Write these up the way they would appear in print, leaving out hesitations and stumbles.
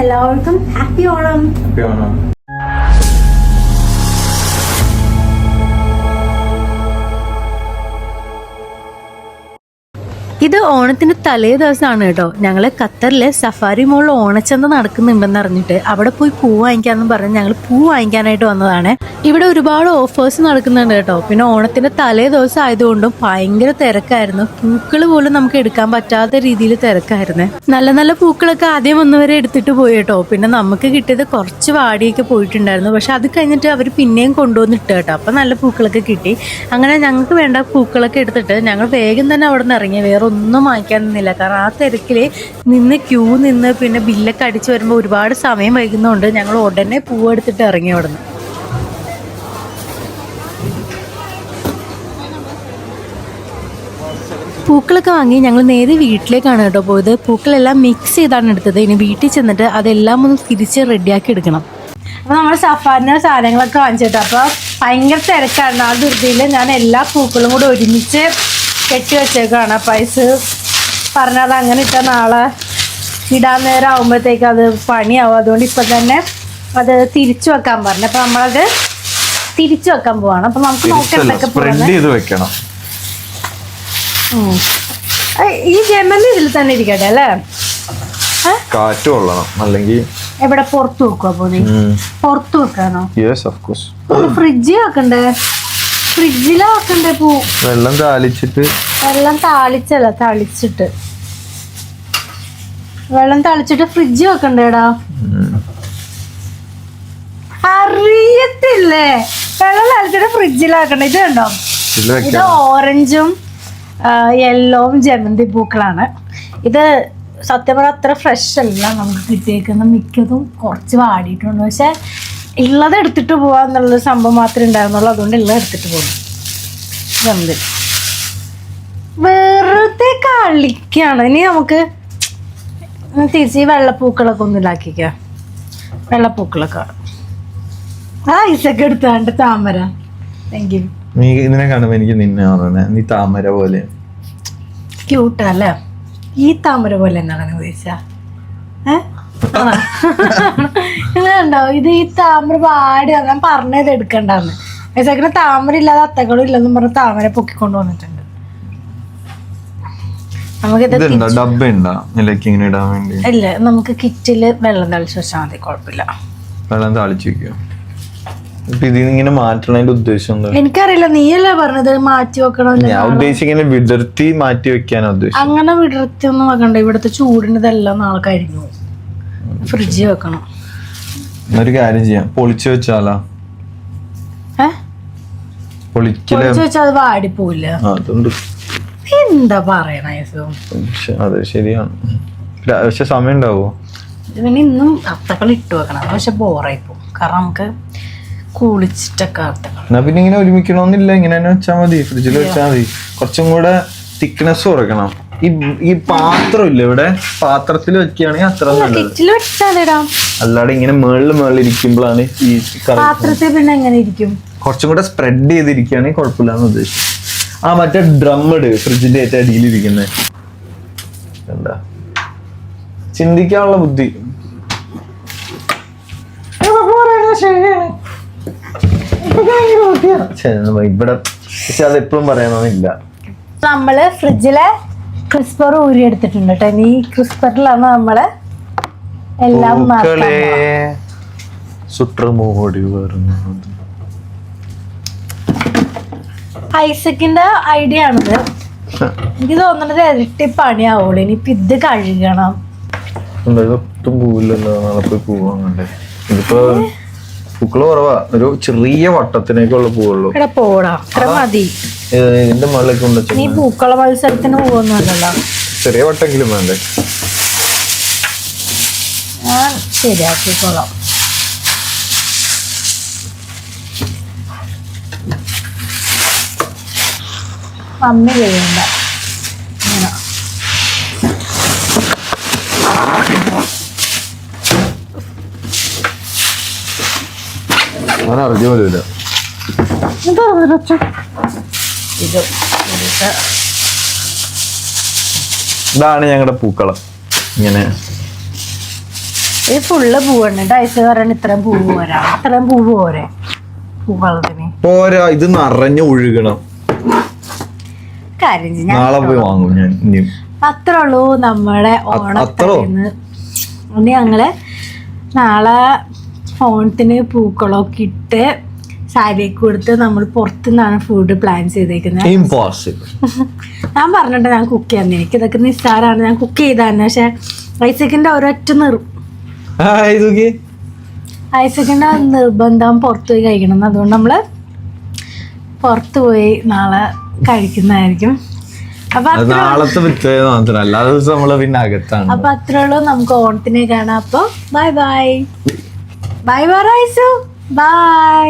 എല്ലാവർക്കും ഹാപ്പി ഓണം. ഇത് ഓണത്തിന് തലേ ദിവസമാണ് കേട്ടോ. ഞങ്ങൾ ഖത്തറിലെ സഫാരി മോളിൽ ഓണച്ചന്ത നടക്കുന്നുണ്ടെന്ന് അറിഞ്ഞിട്ട് അവിടെ പോയി പൂ വാങ്ങിക്കാമെന്ന് പറഞ്ഞ് ഞങ്ങൾ പൂ വാങ്ങിക്കാനായിട്ട് വന്നതാണ്. ഇവിടെ ഒരുപാട് ഓഫേഴ്സ് നടക്കുന്നുണ്ട് കേട്ടോ. പിന്നെ ഓണത്തിന്റെ തലേ ദിവസം ആയതുകൊണ്ടും ഭയങ്കര തിരക്കായിരുന്നു. പൂക്കൾ പോലും നമുക്ക് എടുക്കാൻ പറ്റാത്ത രീതിയിൽ തിരക്കായിരുന്നു. നല്ല നല്ല പൂക്കളൊക്കെ ആദ്യം വന്നവരെ എടുത്തിട്ട് പോയി കേട്ടോ. പിന്നെ നമുക്ക് കിട്ടിയത് കുറച്ച് വാടിയൊക്കെ പോയിട്ടുണ്ടായിരുന്നു. പക്ഷെ അത് കഴിഞ്ഞിട്ട് അവർ പിന്നെയും കൊണ്ടുവന്നിട്ട് കേട്ടോ. അപ്പം നല്ല പൂക്കളൊക്കെ കിട്ടി. അങ്ങനെ ഞങ്ങൾക്ക് വേണ്ട പൂക്കളൊക്കെ എടുത്തിട്ട് ഞങ്ങൾ വേഗം തന്നെ അവിടെ നിന്ന് ഇറങ്ങി. വേറെ ഒന്നും വാങ്ങിക്കാൻ നിന്നില്ല. കാരണം ആ തിരക്കിൽ ക്യൂ നിന്ന് പിന്നെ ബില്ലൊക്കെ അടിച്ചു വരുമ്പോൾ ഒരുപാട് സമയം വൈകുന്നതുകൊണ്ട് ഞങ്ങൾ ഉടനെ പൂവെടുത്തിട്ട് ഇറങ്ങി അവിടെ നിന്ന്. പൂക്കളൊക്കെ വാങ്ങി ഞങ്ങൾ നേരെ വീട്ടിലേക്കാണ് കേട്ടോ പോയത്. പൂക്കളെല്ലാം മിക്സ് ചെയ്താണ് എടുത്തത്. ഇനി വീട്ടിൽ ചെന്നിട്ട് അതെല്ലാം ഒന്ന് തിരിച്ച് റെഡിയാക്കി എടുക്കണം. അപ്പോൾ നമ്മൾ സഫാരിൻ്റെ സാധനങ്ങളൊക്കെ വാങ്ങിച്ചിട്ട് അപ്പോൾ ഭയങ്കര തിരക്കാണ്. ആ ധൃതിയിൽ ഞാൻ എല്ലാ പൂക്കളും കൂടെ ഒരുമിച്ച് കെട്ടി വെച്ചേക്കാണ്. പൈസ പറഞ്ഞത് അങ്ങനെ ഇട്ടാൽ നാളെ ഇടാൻ നേരം ആകുമ്പോഴത്തേക്ക് അത് പണിയാവും. അതുകൊണ്ട് ഇപ്പം തന്നെ അത് തിരിച്ചു വെക്കാൻ പറഞ്ഞു. അപ്പം നമ്മളത് തിരിച്ചു വെക്കാൻ പോവാണ്. അപ്പം നമുക്ക് നോക്കാം എന്തൊക്കെ പോകണം. ഈ ജമന്തി ഇതിൽ തന്നെ ഇരിക്കട്ടെ അല്ലേ? കാറ്റ് കൊള്ളണം, അല്ലെങ്കിൽ എവിടെ പുറത്ത് വെക്കുക? അപ്പൊ പുറത്ത് വെക്കാനോ? ഫ്രിഡ്ജിൽ വെക്കണ്ടേ? ഫ്രിഡ്ജിലാ വെക്കണ്ടേ പൂ? വെള്ളം താളിച്ചിട്ട്. വെള്ളം താളിച്ചല്ല, തളിച്ചിട്ട്. വെള്ളം തളിച്ചിട്ട് ഫ്രിഡ്ജ് വെക്കണ്ടേടാ? അറിയത്തില്ലേ? വെള്ളം തളിച്ചിട്ട് ഫ്രിഡ്ജിലാക്കണ്ട. ഇത് കണ്ടോ, ഇത് ഓറഞ്ചും യെല്ലോവും ജമന്തി പൂക്കളാണ്. ഇത് സത്യം പറഞ്ഞാൽ അത്ര ഫ്രഷ് അല്ല നമുക്ക് കിട്ടിയേക്കുന്ന. മിക്കതും കുറച്ച് വാടിയിട്ടുണ്ട്. പക്ഷെ ഉള്ളത് എടുത്തിട്ട് പോവാന്നുള്ളൊരു സംഭവം മാത്രമേ ഉണ്ടായിരുന്നുള്ളൂ. അതുകൊണ്ട് ഉള്ളത് എടുത്തിട്ട് പോകും. ജമന്തി വെറുതെ കളിക്കാണ്. ഇനി നമുക്ക് തിരിച്ച് ഈ വെള്ളപ്പൂക്കളൊക്കെ ഒന്നും ഇല്ലാക്കിക്കാം. വെള്ളപ്പൂക്കളൊക്കെ ഐസൊക്കെ എടുത്താണ്ട് താമര. Thank you. നീ ഇതിനെ കാണുമ്പോ എനിക്ക് നിന്നെ പറഞ്ഞ നീ താമര പോലെ ക്യൂട്ടല്ലേ? ഈ താമര പോലെ എന്താണ് ചോദിച്ചാ? ഇതുണ്ടോ, ഇത് ഈ താമര പാടി ഞാൻ പറഞ്ഞത് എടുക്കണ്ടെന്ന്. ഐസക്കിന് താമര ഇല്ലാതെ അത്തകളും ഇല്ലെന്നും പറഞ്ഞ് താമര പൊക്കിക്കൊണ്ട് വന്നിട്ടുണ്ട്. ഇല്ല, നമുക്ക് കിറ്റില് വെള്ളം തളിച്ച് വെച്ചാൽ മതി, കുഴപ്പമില്ല. വെള്ളം തളിച്ച് വെക്കോ? ഇതിങ്ങനെ മാറ്റണതിന്റെ ഉദ്ദേശം എനിക്കറിയില്ല. നീയല്ലേ പറഞ്ഞത് മാറ്റി വെക്കണം? ഞാൻ ഉദ്ദേശിക്കുന്നത് വിടർത്തി മാറ്റി വെക്കാനാ ഉദ്ദേശം. അങ്ങനെ വിടർത്തി ഒന്നും വെക്കണ്ട. ഇവിടുത്തെ ചൂടിന് ഇതെല്ലാം നാളെ കഴിഞ്ഞു. ഫ്രിഡ്ജിൽ വെക്കണം. ഒരു കാര്യം ചെയ്യാം, പൊളിച്ചു വെച്ചാലോ? പൊളിച്ചു വെച്ചാൽ അത് വാടിപ്പോവില്ല. എന്താ പറയണ? അതെ, ശരിയാണ്. പക്ഷെ സമയം ഉണ്ടാവോ? പിന്നെ ഇന്നും അത്തക്കൾ ഇട്ട് വെക്കണം. പക്ഷെ ബോറായി പോകും. കാരണം നമുക്ക് കുളിച്ചിട്ടൊക്കെ എന്നാ പിന്നെ ഇങ്ങനെ ഒരുമിക്കണമെന്നില്ല. ഇങ്ങനെ തന്നെ വെച്ചാൽ മതി, ഫ്രിഡ്ജിൽ വെച്ചാൽ മതി. കുറച്ചും കൂടെ തിക്നെസ് കുറയ്ക്കണം. ഈ പാത്രം ഇല്ല, ഇവിടെ പാത്രത്തിൽ വെക്കുകയാണെങ്കിൽ അത്ര അല്ലാതെ ഇങ്ങനെ മേളിൽ ഇരിക്കുമ്പോഴാണ് ഈ പാത്രത്തിൽ പിന്നെ എങ്ങനെ ഇരിക്കും? കുറച്ചും കൂടെ സ്പ്രെഡ് ചെയ്തിരിക്കുകയാണെങ്കിൽ കുഴപ്പമില്ലാന്ന് ഉദ്ദേശിച്ചു. ആ മറ്റേ ഡ്രം ഇട്, ഫ്രിഡ്ജിന്റെ ഏറ്റവും അടിയിലിരിക്കുന്നത്. എന്താ ചിന്തിക്കാനുള്ള ബുദ്ധി. ഇവിടെ പക്ഷെ അത് എപ്പോഴും പറയണമെന്നില്ല. നമ്മള് ഫ്രിഡ്ജിലെ ക്രിസ്പർ ഊരി എടുത്തിട്ടുണ്ട് കേട്ടോ. ഈ ക്രിസ്പറിലാണ് നമ്മള് എല്ലാം ഐസക്കിന്റെ ഐഡിയ ആണിത്. എനിക്ക് തോന്നുന്നത് ഇരട്ടി പണിയാവുള്ളൂ. ഇനിയിപ്പൊ ഇത് കഴുകണം. ഒട്ടും പൂവില്ലല്ലോ, നാളെ പോയി പൂവാങ്ങണ്ടേ? ഇതിപ്പോ പൂക്കള് കുറവാ. ഒരു ചെറിയ വട്ടത്തിനേക്കുള്ള പൂവുള്ളൂ. മതി. ഇതിന്റെ മുകളിലേക്ക് കൊണ്ട് നീ പൂക്കള മത്സരത്തിന് പോകുന്നല്ലോ. ചെറിയ വട്ടെങ്കിലും വേണ്ടേ? ഞാൻ ശരിയാക്കിക്കോളാം. മമ്മി ചെയ്യണ്ട. അറിഞ്ഞ പോലുമില്ല. ഇതാണ് ഞങ്ങളുടെ പൂക്കളം. ഇങ്ങനെ ഇത് ഫുള്ള് പൂവുണ്ട്. ഐസ് പറയണ ഇത്രയും പൂവ് പോരാ, ഇത്രയും പൂവ് പോരെ പൂവളത്തിന് പോരാ, ഇത് നിറഞ്ഞു ഒഴുകണം. കാര്യം ചെയ്യ്, നാളെ പോയി വാങ്ങും ഞാൻ. അത്രേ ഉള്ളൂ നമ്മുടെ ഓണത്തിന്. ഇനി ഞങ്ങള് നാളെ ഓണത്തിന് പൂക്കളൊക്കെ ഇട്ട് സാരിയൊക്കെ കൊടുത്ത് നമ്മൾ പുറത്തുനിന്നാണ് ഫുഡ് പ്ലാൻ ചെയ്തേക്കുന്നത്. ഇംപോസിബിൾ. ഞാൻ പറഞ്ഞിട്ട് ഞാൻ കുക്ക് ചെയ്യാൻ, എനിക്ക് ഇതൊക്കെ നിസ്സാരാണ്, ഞാൻ കുക്ക് ചെയ്തായിരുന്നു. പക്ഷെ ഐസക്കിന്റെ ഒരൊറ്റ ഐസക്കിന്റെ നിർബന്ധം പുറത്തു പോയി കഴിക്കണം. അതുകൊണ്ട് നമ്മള് പുറത്തു പോയി നാളെ കഴിക്കുന്നതായിരിക്കും. അപ്പൊ നാളത്തെ മാത്രമല്ല ദിവസം നമ്മള് പിന്നെ അകത്താണ്. അപ്പൊ അത്രേ ഉള്ളൂ, നമുക്ക് ഓണത്തിനെ കാണാം. അപ്പൊ ബൈ ബൈ ബൈ ബൈ ഐസു, ബൈ.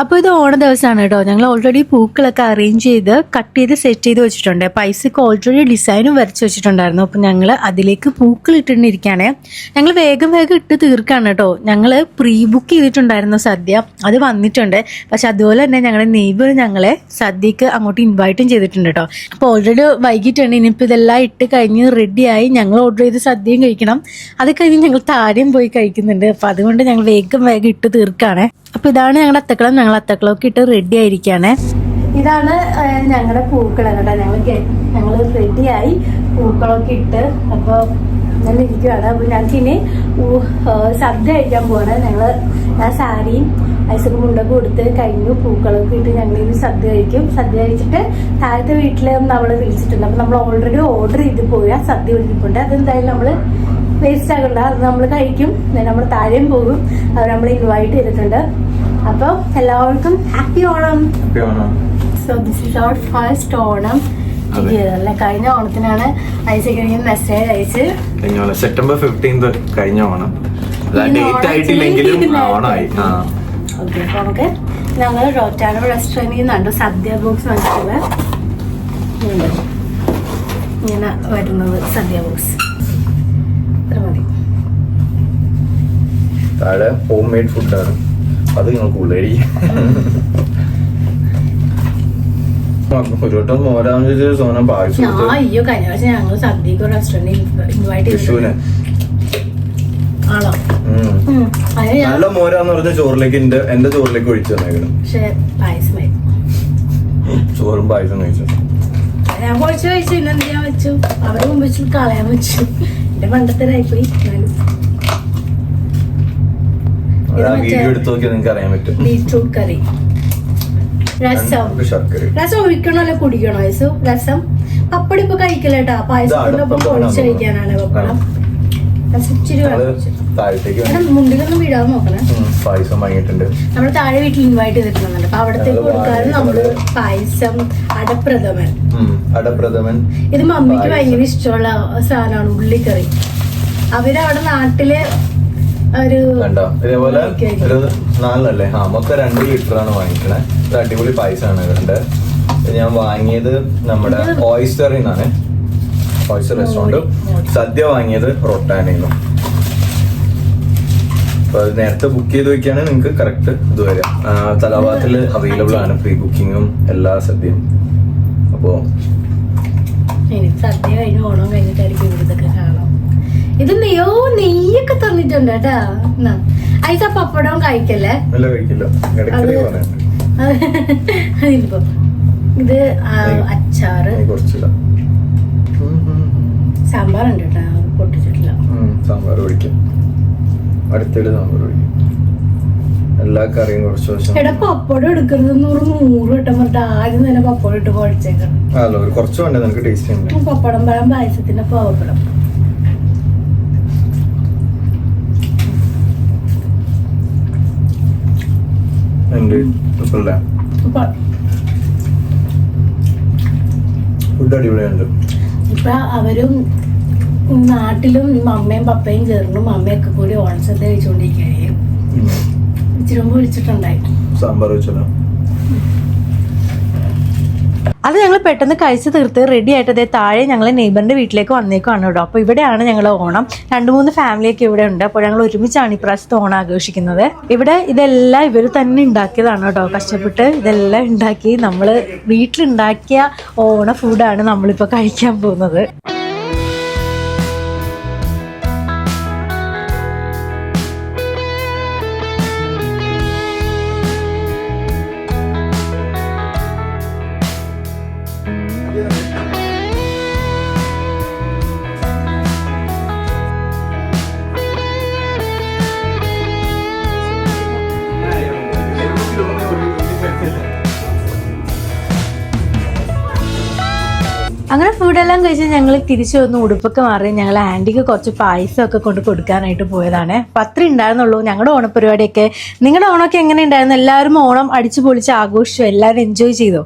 അപ്പോൾ ഇത് ഓണ ദിവസമാണ് കേട്ടോ. ഞങ്ങൾ ഓൾറെഡി പൂക്കളൊക്കെ അറേഞ്ച് ചെയ്ത് കട്ട് ചെയ്ത് സെറ്റ് ചെയ്ത് വെച്ചിട്ടുണ്ട്. പൈസക്ക് ഓൾറെഡി ഡിസൈനും വരച്ച് വെച്ചിട്ടുണ്ടായിരുന്നു. അപ്പം ഞങ്ങൾ അതിലേക്ക് പൂക്കൾ ഇട്ടിട്ടിരിക്കുകയാണ്. ഞങ്ങൾ വേഗം ഇട്ട് തീർക്കാണ് കേട്ടോ. ഞങ്ങൾ പ്രീ ബുക്ക് ചെയ്തിട്ടുണ്ടായിരുന്നു സദ്യ, അത് വന്നിട്ടുണ്ട്. പക്ഷെ അതുപോലെ തന്നെ ഞങ്ങളുടെ നെയ്ബർ ഞങ്ങളെ സദ്യക്ക് അങ്ങോട്ട് ഇൻവൈറ്റും ചെയ്തിട്ടുണ്ട് കേട്ടോ. അപ്പോൾ ഓൾറെഡി വൈകിട്ടാണ്. ഇനിയിപ്പോൾ ഇതെല്ലാം ഇട്ട് കഴിഞ്ഞ് റെഡിയായി ഞങ്ങൾ ഓർഡർ ചെയ്ത് സദ്യയും കഴിക്കണം. അത് കഴിഞ്ഞ് ഞങ്ങൾ താഴെയും പോയി കഴിക്കുന്നുണ്ട്. അപ്പം അതുകൊണ്ട് ഞങ്ങൾ വേഗം ഇട്ട് തീർക്കാണ്. അപ്പൊ ഇതാണ് ഞങ്ങളുടെ അത്തക്കളം. ഞങ്ങൾ അത്തക്കളമൊക്കെ ഇട്ട് റെഡി ആയിരിക്കുകയാണ്. ഇതാണ് ഞങ്ങളുടെ പൂക്കളം കേട്ടോ. ഞങ്ങൾ റെഡിയായി പൂക്കളമൊക്കെ ഇട്ട് അപ്പോൾ ഞാൻ ഇരിക്കുകയാണ്. അപ്പോൾ ഞങ്ങൾക്ക് ഇനി സദ്യ കഴിക്കാൻ പോവാണ്. ഞാൻ സാരിയും ഐസക്ക് മുണ്ടൊക്കെ കൊടുത്ത് കഴിഞ്ഞു, പൂക്കളൊക്കെ ഇട്ട് ഞങ്ങൾ ഇനി സദ്യ കഴിക്കും. സദ്യ കഴിച്ചിട്ട് താഴത്തെ വീട്ടിൽ നമ്മൾ വിളിച്ചിട്ടുണ്ട്. അപ്പോൾ നമ്മൾ ഓൾറെഡി ഓർഡർ ചെയ്ത് പോയാൽ സദ്യ വിളിക്കുന്നുണ്ട്. അതെന്തായാലും നമ്മൾ വേസ്റ്റ് ആകണ്ട, അത് നമ്മൾ കഴിക്കും. നമ്മൾ താഴെയും പോകും. അവർ നമ്മൾ ഇൻവൈറ്റ് ചെയ്തിട്ടുണ്ട്. അപ്പോൾ എല്ലാവർക്കും happy Onam. So this is our first Onam. അല്ലേ, കഴിഞ്ഞ ഓണത്തിനാണ് ഐസക്ക് മെസ്സേജ് അയച്ച് സെപ്റ്റംബർ 15 കഴിഞ്ഞ ഓണം. ഡേറ്റ് ആയിട്ടില്ലെങ്കിലും ഓണമായി. ഓക്കെ, അപ്പോൾ നമുക്ക് ഞങ്ങൾ റോറ്റാനോ റെസ്റ്റോറൻറ്റിൽ നിന്നുണ്ട് സദ്യ ബോക്സ് വാങ്ങിച്ചത്. ഇങ്ങനെ വരുന്നത് സദ്യ ബോക്സ്. താഴെ ഹോം മെയ്ഡ് ഫുഡാണ്, അത് നിങ്ങൾക്ക് ഉള്ളേരി. ഒരു വട്ടം മോരാന്ന് സോന പായസം. അയ്യോ, കഴിഞ്ഞ പ്രാവശ്യം ഞങ്ങൾ സദ്യക്ക് റെസ്റ്റോറന്റിൽ ഇൻവൈറ്റ് ചെയ്തു. ആണോ? നല്ല മോരാന്ന് പറഞ്ഞ ചോറിലേക്ക് എന്റെ ചോറിലേക്ക് ഒഴിച്ചു തന്നേക്കണം. പക്ഷെ പായസമായി. ചോറും പായസം കഴിച്ചു. ഞാൻ കുറച്ച് കഴിച്ചു, പിന്നെ എന്ത് ചെയ്യാൻ വെച്ചു, അവരെ മുമ്പ് വെച്ചു കളയാൻ വെച്ചു. എന്റെ പണ്ടത്തിലായിപ്പോയി. വീഡിയോ എടുത്ത് നോക്കിയാൽ നിങ്ങൾക്ക് അറിയാൻ പറ്റും. ബീറ്റ്റൂട്ട് കറി, രസം ഒഴിക്കണോ കുടിക്കണോ ഐസു? രസം പപ്പടം ഇപ്പൊ കഴിക്കലേട്ടാ, പായസത്തിന്റെ ഒപ്പം പൊളിച്ച് കഴിക്കാനാണ് പപ്പടം. മുണ്ടിലൊന്നും വീടാൻ നോക്കണേ. പായസം വാങ്ങിയിട്ടുണ്ട്. നമ്മള് താഴെ വീട്ടിൽ ഇൻവൈറ്റ് ചെയ്തിട്ടുണ്ടെന്നുണ്ട്. അപ്പൊ അവിടത്തേക്ക് കൊടുക്കാനും നമ്മള് പായസം, അടപ്രഥമൻ. ഇത് മമ്മിക്ക് ഭയങ്കര ഇഷ്ടമുള്ള സാധനമാണ്, ഉള്ളിക്കറി. അവരവിടെ നാട്ടില് കണ്ടോ ഇതേപോലെ ഒരു 4 മൊത്തം 2 ലിറ്ററാണ് വാങ്ങിക്കണേ. ഒരു അടിപൊളി പായസമാണ് ഇവരുടെ. ഞാൻ വാങ്ങിയത് നമ്മുടെ ഓയിസ്റ്ററിൽ നിന്നാണ്, ഓയിസ്റ്റർ റെസ്റ്റോറന്റ്. സദ്യ വാങ്ങിയത് റൊട്ടാനയിൽ നിന്നും. അപ്പൊ അത് നേരത്തെ ബുക്ക് ചെയ്ത് വെക്കുകയാണെങ്കിൽ നിങ്ങൾക്ക് കറക്റ്റ് ഇത് വരാം. തലവാത്തിൽ അവൈലബിൾ ആണ് പ്രീ ബുക്കിങ്ങും എല്ലാ സദ്യയും. അപ്പോ സദ്യ കഴിഞ്ഞ് ഓണം കഴിഞ്ഞിട്ടായിരിക്കും ഇതൊക്കെ കാണാം. ഇത് നെയ്യൊക്കെ തന്നിട്ടുണ്ട് കേട്ടാ. ഐസ പപ്പടവും കഴിക്കല്ലേ? അതിപ്പോ ഇത് അച്ചാറ്, സാമ്പാറുണ്ട് കേട്ടാ, പൊട്ടിച്ചിട്ടില്ല. സാമ്പാർ ഒഴിക്കും, അടുത്തിട്ട് സാമ്പാർ ഒഴിക്കും. എല്ലാ കറിയും കുറച്ച് എടാ പപ്പടം എടുക്കുന്നത് 100 വട്ടം പറഞ്ഞിട്ട് ആദ്യം തന്നെ പപ്പടം ഇട്ട് കുഴച്ചേക്കണം. കുറച്ച് വേണ്ടേ നിനക്ക് ടേസ്റ്റ് ഉണ്ട്. പപ്പടം പഴം പായസത്തിന്റെ പപ്പടം. ഫുഡ് അടിപൊളിയുണ്ട്. ഇപ്പൊ അവരും നാട്ടിലും മമ്മയും പപ്പയും ചേർന്നു മമ്മയൊക്കെ കൂടി ഓണസദ്യ കഴിച്ചുകൊണ്ടിരിക്കുകയായിരിക്കും. ഇച്ചിരി മുമ്പ് വിളിച്ചിട്ടുണ്ടായി സാമ്പാർ വെച്ചല്ലോ. അത് ഞങ്ങൾ പെട്ടെന്ന് കഴിച്ച് തീർത്ത് റെഡി ആയിട്ട് അതേ താഴെ ഞങ്ങൾ നെയ്ബറിന്റെ വീട്ടിലേക്ക് വന്നേക്കുവാണ് കേട്ടോ. അപ്പോൾ ഇവിടെയാണ് ഞങ്ങൾ ഓണം. 2-3 ഫാമിലിയൊക്കെ ഇവിടെ ഉണ്ട്. അപ്പോൾ ഞങ്ങൾ ഒരുമിച്ചാണ് ഇപ്രാവശ്യത്തെ ഓണം ആഘോഷിക്കുന്നത്. ഇവിടെ ഇതെല്ലാം ഇവർ തന്നെ ഉണ്ടാക്കിയതാണ് കേട്ടോ. കഷ്ടപ്പെട്ട് ഇതെല്ലാം ഉണ്ടാക്കി നമ്മൾ വീട്ടിലുണ്ടാക്കിയ ഓണ ഫുഡാണ് നമ്മളിപ്പോൾ കഴിക്കാൻ പോകുന്നത്. അങ്ങനെ ഫുഡെല്ലാം കഴിച്ച് ഞങ്ങൾ തിരിച്ചു വന്ന് ഉടുപ്പൊക്കെ മാറി ഞങ്ങൾ ആൻറ്റിക്ക് കുറച്ച് പായസമൊക്കെ കൊണ്ട് കൊടുക്കാനായിട്ട് പോയതാണ്. അപ്പം അത്രേ ഉണ്ടായിരുന്നുള്ളൂ ഞങ്ങളുടെ ഓണപരിപാടിയൊക്കെ. നിങ്ങളുടെ ഓണമൊക്കെ എങ്ങനെ ഉണ്ടായിരുന്നു? എല്ലാവരും ഓണം അടിച്ചു പൊളിച്ച് ആഘോഷിച്ചു, എല്ലാവരും എൻജോയ് ചെയ്തോ?